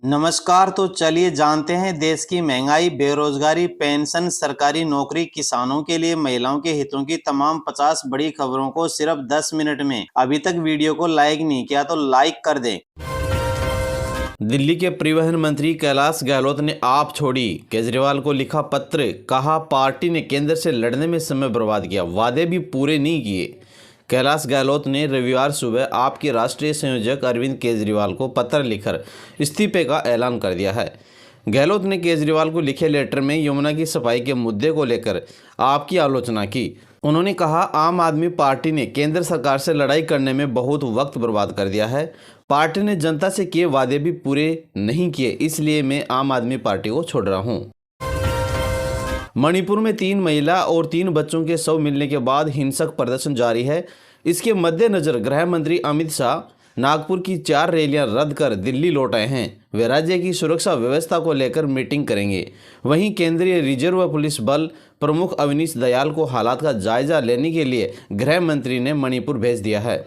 नमस्कार। तो चलिए जानते हैं देश की महंगाई, बेरोजगारी, पेंशन, सरकारी नौकरी, किसानों के लिए महिलाओं के हितों की तमाम 50 बड़ी खबरों को सिर्फ 10 मिनट में। अभी तक वीडियो को लाइक नहीं किया तो लाइक कर दें। दिल्ली के परिवहन मंत्री कैलाश गहलोत ने आप छोड़ी केजरीवाल को लिखा पत्र। कहा पार्टी ने केंद्र से लड़ने में समय बर्बाद किया, वादे भी पूरे नहीं किए। कैलाश गहलोत ने रविवार सुबह आप के राष्ट्रीय संयोजक अरविंद केजरीवाल को पत्र लिखकर इस्तीफे का ऐलान कर दिया है। गहलोत ने केजरीवाल को लिखे लेटर में यमुना की सफाई के मुद्दे को लेकर आपकी आलोचना की। उन्होंने कहा आम आदमी पार्टी ने केंद्र सरकार से लड़ाई करने में बहुत वक्त बर्बाद कर दिया है। पार्टी ने जनता से किए वादे भी पूरे नहीं किए, इसलिए मैं आम आदमी पार्टी को छोड़ रहा हूं। मणिपुर में 3 महिला और 3 बच्चों के शव मिलने के बाद हिंसक प्रदर्शन जारी है। इसके मद्देनजर गृह मंत्री अमित शाह नागपुर की 4 रैलियां रद्द कर दिल्ली लौट आए हैं। वे राज्य की सुरक्षा व्यवस्था को लेकर मीटिंग करेंगे। वहीं केंद्रीय रिजर्व पुलिस बल प्रमुख अवनीश दयाल को हालात का जायजा लेने के लिए गृह मंत्री ने मणिपुर भेज दिया है।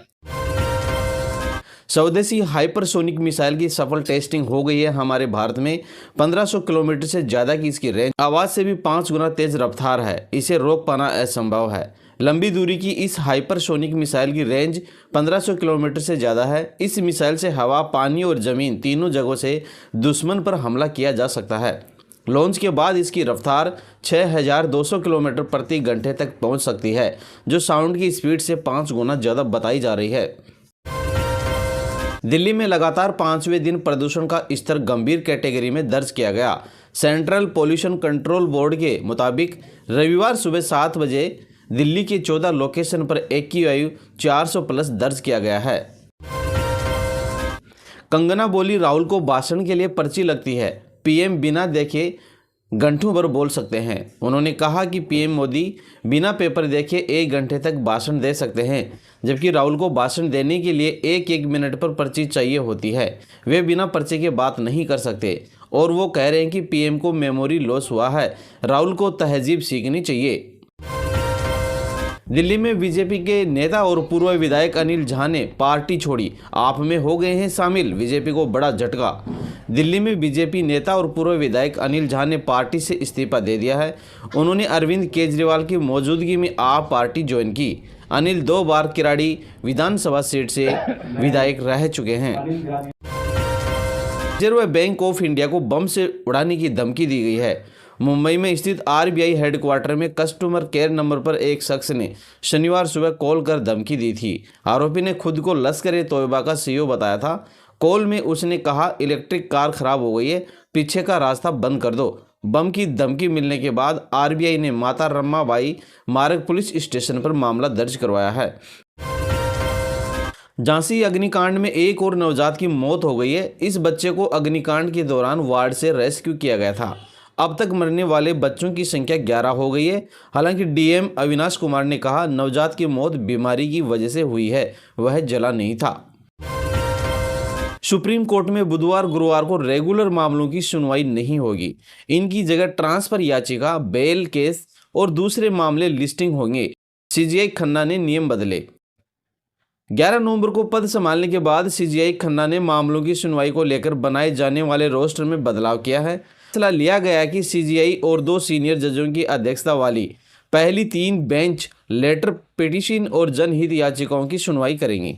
स्वदेशी हाइपरसोनिक मिसाइल की सफल टेस्टिंग हो गई है। हमारे भारत में 1500 किलोमीटर से ज़्यादा की इसकी रेंज, आवाज़ से भी 5 गुना तेज रफ्तार है। इसे रोक पाना असंभव है। लंबी दूरी की इस हाइपरसोनिक मिसाइल की रेंज 1500 किलोमीटर से ज़्यादा है। इस मिसाइल से हवा, पानी और ज़मीन तीनों जगहों से दुश्मन पर हमला किया जा सकता है। लॉन्च के बाद इसकी रफ्तार 6200 किलोमीटर प्रति घंटे तक पहुंच सकती है, जो साउंड की स्पीड से 5 गुना ज़्यादा बताई जा रही है। दिल्ली में लगातार 5वें दिन प्रदूषण का स्तर गंभीर कैटेगरी में दर्ज किया गया। सेंट्रल पोल्यूशन कंट्रोल बोर्ड के मुताबिक रविवार सुबह 7 बजे दिल्ली के 14 लोकेशन पर AQI 400 प्लस दर्ज किया गया है। कंगना बोली राहुल को भाषण के लिए पर्ची लगती है, PM बिना देखे घंटों भर बोल सकते हैं। उन्होंने कहा कि PM मोदी बिना पेपर देखे 1 घंटे तक भाषण दे सकते हैं, जबकि राहुल को भाषण देने के लिए 1-1 मिनट पर पर्ची चाहिए होती है। वे बिना पर्चे के बात नहीं कर सकते और वो कह रहे हैं कि PM को मेमोरी लॉस हुआ है। राहुल को तहजीब सीखनी चाहिए। दिल्ली में बीजेपी के नेता और पूर्व विधायक अनिल झा ने पार्टी छोड़ी, आप में हो गए हैं शामिल। बीजेपी को बड़ा झटका। दिल्ली में बीजेपी नेता और पूर्व विधायक अनिल झा ने पार्टी से इस्तीफा दे दिया है। उन्होंने अरविंद केजरीवाल की मौजूदगी में आप पार्टी ज्वाइन की। अनिल 2 बार किराड़ी विधानसभा सीट से विधायक रह चुके हैं। रिजर्व बैंक ऑफ इंडिया को बम से उड़ाने की धमकी दी गई है। मुंबई में स्थित RBI हेडक्वार्टर में कस्टमर केयर नंबर पर एक शख्स ने शनिवार सुबह कॉल कर धमकी दी थी। आरोपी ने खुद को लश्कर-ए-तोयबा का CEO बताया था। कॉल में उसने कहा इलेक्ट्रिक कार खराब हो गई है, पीछे का रास्ता बंद कर दो। बम की धमकी मिलने के बाद RBI ने माता रमाबाई मार्ग पुलिस स्टेशन पर मामला दर्ज करवाया है। झांसी अग्निकांड में एक और नवजात की मौत हो गई है। इस बच्चे को अग्निकांड के दौरान वार्ड से रेस्क्यू किया गया था। अब तक मरने वाले बच्चों की संख्या 11 हो गई है। हालांकि DM अविनाश कुमार ने कहा नवजात की मौत बीमारी की वजह से हुई है, वह जला नहीं था। सुप्रीम कोर्ट में बुधवार गुरुवार को रेगुलर मामलों की सुनवाई नहीं होगी। इनकी जगह ट्रांसफर याचिका, बेल केस और दूसरे मामले लिस्टिंग होंगे। CJI खन्ना ने नियम बदले। 11 नवंबर को पद संभालने के बाद CJI खन्ना ने मामलों की सुनवाई को लेकर बनाए जाने वाले रोस्टर में बदलाव किया है। फैसला लिया गया कि CJI और 2 सीनियर जजों की अध्यक्षता वाली पहली 3 बेंच लेटर पिटीशन और जनहित याचिकाओं की सुनवाई करेंगी।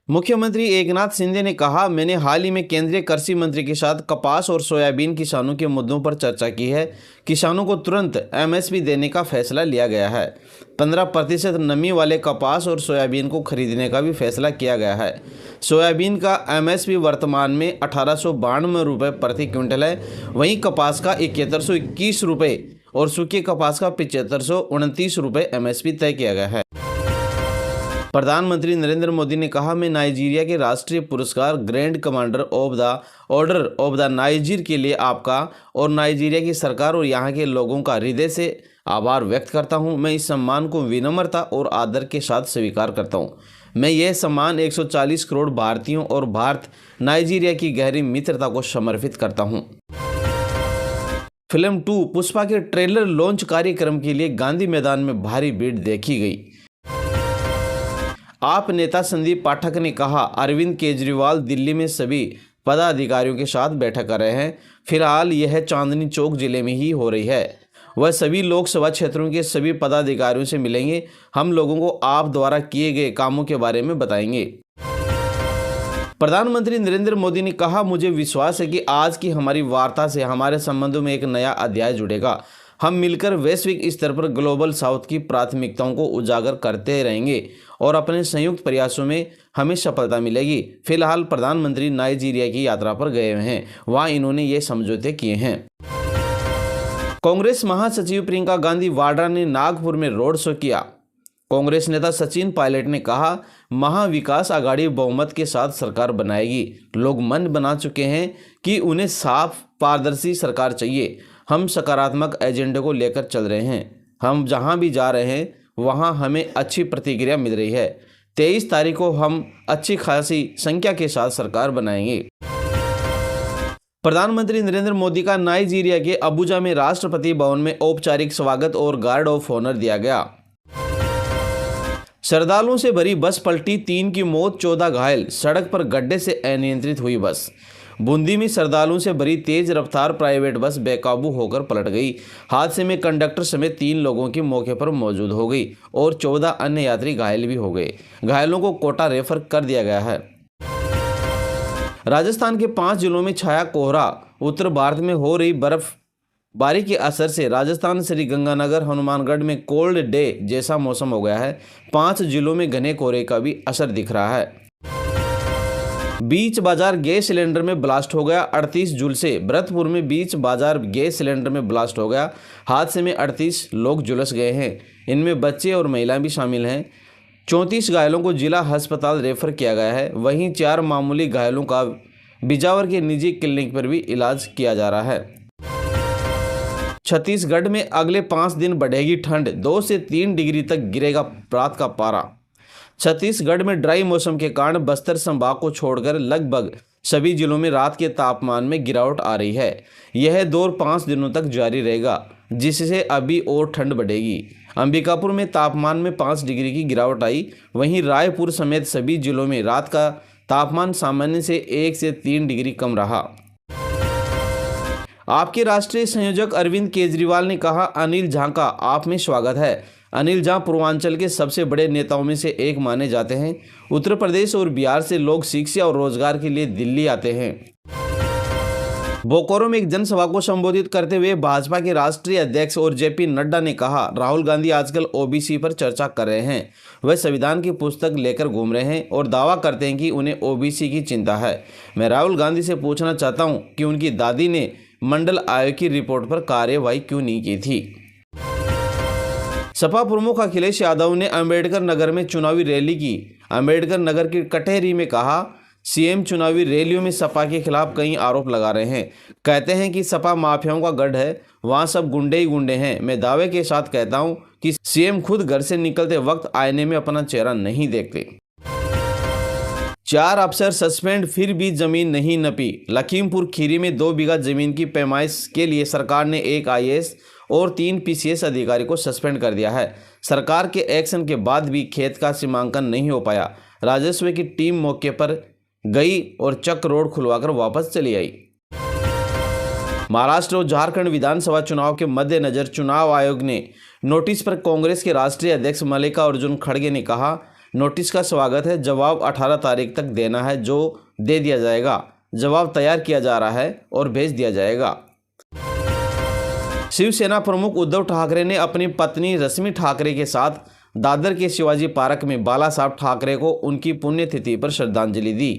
मुख्यमंत्री एकनाथ शिंदे ने कहा मैंने हाल ही में केंद्रीय कृषि मंत्री के साथ कपास और सोयाबीन किसानों के मुद्दों पर चर्चा की है। किसानों को तुरंत MSP देने का फैसला लिया गया है। 15% नमी वाले कपास और सोयाबीन को खरीदने का भी फैसला किया गया है। सोयाबीन का MSP वर्तमान में 1892 रुपये प्रति क्विंटल है। वहीं कपास का 7121 रुपये और सूखे कपास का 7529 रुपये MSP तय किया गया है। प्रधानमंत्री नरेंद्र मोदी ने कहा मैं नाइजीरिया के राष्ट्रीय पुरस्कार grand commander of the order of the Niger के लिए आपका और नाइजीरिया की सरकार और यहाँ के लोगों का हृदय से आभार व्यक्त करता हूँ। मैं इस सम्मान को विनम्रता और आदर के साथ स्वीकार करता हूँ। मैं यह सम्मान 140 करोड़ भारतीयों और भारत नाइजीरिया की गहरी मित्रता को समर्पित करता हूँ। फिल्म 2 पुष्पा के ट्रेलर लॉन्च कार्यक्रम के लिए गांधी मैदान में भारी भीड़ देखी गई। आप नेता संदीप पाठक ने कहा अरविंद केजरीवाल दिल्ली में सभी पदाधिकारियों के साथ बैठक कर रहे हैं। फिलहाल यह चांदनी चौक जिले में ही हो रही है। वह सभी लोकसभा क्षेत्रों के सभी पदाधिकारियों से मिलेंगे। हम लोगों को आप द्वारा किए गए कामों के बारे में बताएंगे। प्रधानमंत्री नरेंद्र मोदी ने कहा, मुझे विश्वास है कि आज की हमारी वार्ता से हमारे संबंधों में एक नया अध्याय जुड़ेगा। हम मिलकर वैश्विक स्तर पर ग्लोबल साउथ की प्राथमिकताओं को उजागर करते रहेंगे और अपने संयुक्त प्रयासों में हमें सफलता मिलेगी। फिलहाल प्रधानमंत्री नाइजीरिया की यात्रा पर गए हुए हैं। वहां इन्होंने ये समझौते किए हैं। कांग्रेस महासचिव प्रियंका गांधी वाड्रा ने नागपुर में रोड शो किया। कांग्रेस नेता सचिन पायलट ने कहा, महाविकास आघाड़ी बहुमत के साथ सरकार बनाएगी। लोग मन बना चुके हैं कि उन्हें साफ पारदर्शी सरकार चाहिए। हम सकारात्मक एजेंडे को लेकर चल रहे हैं। हम जहां भी जा रहे हैं वहां हमें अच्छी प्रतिक्रिया मिल रही है। 23 तारीख को हम अच्छी खासी संख्या के साथ सरकार बनाएंगे। प्रधानमंत्री नरेंद्र मोदी का नाइजीरिया के अबुजा में राष्ट्रपति भवन में औपचारिक स्वागत और गार्ड ऑफ ऑनर दिया गया। श्रद्धालुओं से भरी बस पलटी, 3 की मौत, 14 घायल। सड़क पर गड्ढे से अनियंत्रित हुई बस। बूंदी में श्रद्धालुओं से भरी तेज रफ्तार प्राइवेट बस बेकाबू होकर पलट गई। हादसे में कंडक्टर समेत 3 लोगों की मौके पर मौजूद हो गई और 14 अन्य यात्री घायल भी हो गए। घायलों को कोटा रेफर कर दिया गया है। राजस्थान के 5 जिलों में छाया कोहरा। उत्तर भारत में हो रही बर्फबारी के असर से राजस्थान श्रीगंगानगर हनुमानगढ़ में कोल्ड डे जैसा मौसम हो गया है। 5 जिलों में घने कोहरे का भी असर दिख रहा है। बीच बाजार गैस सिलेंडर में ब्लास्ट हो गया। 38 झुलसे। भरतपुर में बीच बाजार गैस सिलेंडर में ब्लास्ट हो गया। हादसे में 38 लोग झुलस गए हैं। इनमें बच्चे और महिलाएं भी शामिल हैं। 34 घायलों को जिला अस्पताल रेफर किया गया है। वहीं 4 मामूली घायलों का बिजावर के निजी क्लिनिक पर भी इलाज किया जा रहा है। छत्तीसगढ़ में अगले 5 दिन बढ़ेगी ठंड। 2 से 3 डिग्री तक गिरेगा रात का पारा। छत्तीसगढ़ में ड्राई मौसम के कारण बस्तर संभाग को छोड़कर लगभग सभी जिलों में रात के तापमान में गिरावट आ रही है। यह दौर 5 दिनों तक जारी रहेगा, जिससे अभी और ठंड बढ़ेगी। अंबिकापुर में तापमान में 5 डिग्री की गिरावट आई। वहीं रायपुर समेत सभी जिलों में रात का तापमान सामान्य से 1 से 3 डिग्री कम रहा। आपके राष्ट्रीय संयोजक अरविंद केजरीवाल ने कहा, अनिल झा का आप में स्वागत है। अनिल झा पूर्वांचल के सबसे बड़े नेताओं में से एक माने जाते हैं। उत्तर प्रदेश और बिहार से लोग शिक्षा और रोजगार के लिए दिल्ली आते हैं। बोकारो में एक जनसभा को संबोधित करते हुए भाजपा के राष्ट्रीय अध्यक्ष और जेपी नड्डा ने कहा, राहुल गांधी आजकल ओबीसी पर चर्चा कर रहे हैं। वह संविधान की पुस्तक लेकर घूम रहे हैं और दावा करते हैं कि उन्हें ओबीसी की चिंता है। मैं राहुल गांधी से पूछना चाहता हूं कि उनकी दादी ने मंडल आयोग की रिपोर्ट पर कार्यवाही क्यों नहीं की थी। सपा प्रमुख अखिलेश यादव ने अंबेडकर नगर में चुनावी रैली की। अंबेडकर नगर की कटहरी में कहा, सीएम चुनावी रैलियों में सपा के खिलाफ कई आरोप लगा रहे हैं। कहते हैं कि सपा माफियाओं का गढ़ है, वहां सब गुंडे ही गुंडे हैं। मैं दावे के साथ कहता हूं कि सीएम खुद घर से निकलते वक्त आईने में अपना चेहरा नहीं देखते। 4 अफसर सस्पेंड, फिर भी जमीन नहीं नपी। लखीमपुर खीरी में 2 बीघा जमीन की पैमाइश के लिए सरकार ने 1 IAS और 3 PCS अधिकारी को सस्पेंड कर दिया है। सरकार के एक्शन के बाद भी खेत का सीमांकन नहीं हो पाया। राजस्व की टीम मौके पर गई और चक रोड खुलवाकर वापस चली आई। महाराष्ट्र और झारखंड विधानसभा चुनाव के मद्देनजर चुनाव आयोग ने नोटिस पर कांग्रेस के राष्ट्रीय अध्यक्ष मल्लिकार्जुन खड़गे ने कहा, नोटिस का स्वागत है। जवाब 18 तारीख तक देना है, जो दे दिया जाएगा। जवाब तैयार किया जा रहा है और भेज दिया जाएगा। शिवसेना प्रमुख उद्धव ठाकरे ने अपनी पत्नी रश्मि ठाकरे के साथ दादर के शिवाजी पार्क में बाला साहब ठाकरे को उनकी पुण्यतिथि पर श्रद्धांजलि दी।